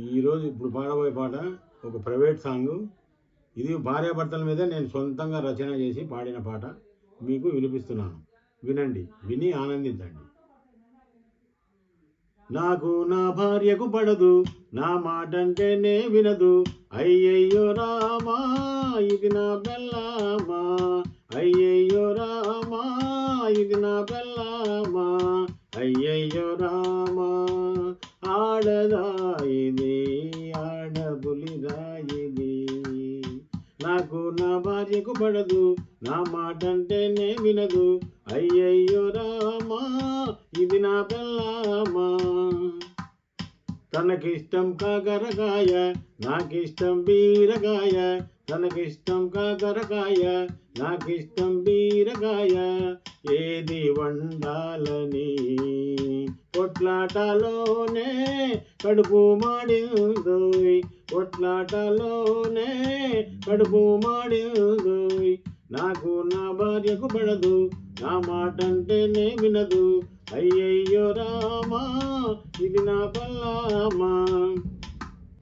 ఈరోజు ఇప్పుడు పాడబోయే పాట ఒక ప్రైవేట్ సాంగ్. ఇది భార్యాభర్తల మీద నేను సొంతంగా రచన చేసి పాడిన పాట మీకు వినిపిస్తున్నాను. వినండి, విని ఆనందించండి. నాకు నా భార్యకు పడదు, నా మాటంటేనే వినదు. అయ్యయ్యో రామా, ఇది నా బెల్లమా. అయ్యయ్యో రామా, ఇది నా బెల్లమా. అయ్యయ్యో రామా, ఆడదా ఇది, ఆడబులిదా ఇది. నాకు నా భార్యకు పడదు, నా మాటంటేనే వినదు. అయ్యయ్యో రామా, ఇది నా బెల్లమా. తనకిష్టం కాకరకాయ, నాకిష్టం బీరకాయ. తనకిష్టం కాకరకాయ, నాకిష్టం బీరకాయ. ఏది వండాలని కొట్లాటలోనే కడుపు మాడిందోయ్. కొట్లాటలోనే కడుపు మాడిందోయ్. నాకు నా భార్యకు పడదు, నా మాటంటేనే వినదు. అయ్యయ్యో రామా, ఇది నా బెల్లమా.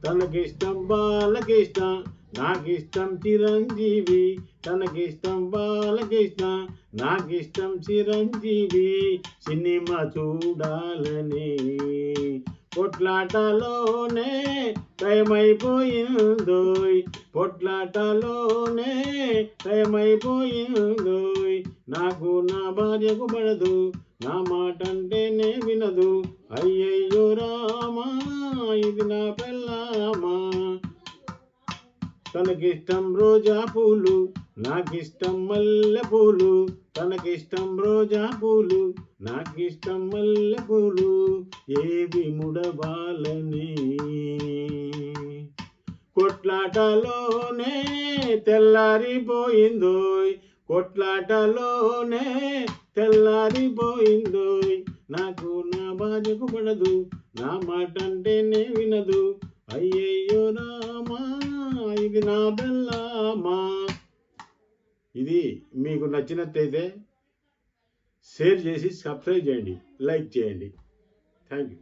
తనకిష్టం బాలకృష్ణ, నాకిష్టం చిరంజీవి. తనకిష్టం బాలకృష్ణ, నాకిష్టం చిరంజీవి. సినిమా చూడాలని కొట్లాటలోనే టైమైపోయిందోయ్. కొట్లాటలోనే టైమైపోయిందోయ్. నాకు నా భార్యకు పడదు, నా మాటంటేనే వినదు. అయ్యయ్యో రామా, ఇది నా బెల్లమా. తనకిష్టం రోజా పూలు, నాకిష్టం మల్లె పూలు. తనకిష్టం రోజా పూలు, నాకిష్టం మల్లె పూలు. ఏవి ముడవాలని కొట్లాటలోనే తెల్లారిపోయిందోయ్. కొట్లాటలోనే తెల్లారిపోయిందోయ్. నాకు నా భార్యకు పడదు, నా మాటంటేనే వినదు. అయ్యయ్యో రామా, ఇది నా బెల్లమా. ఇది మీకు నచ్చినట్టయితే షేర్ చేసి సబ్స్క్రైబ్ చేయండి, లైక్ చేయండి. Thank you.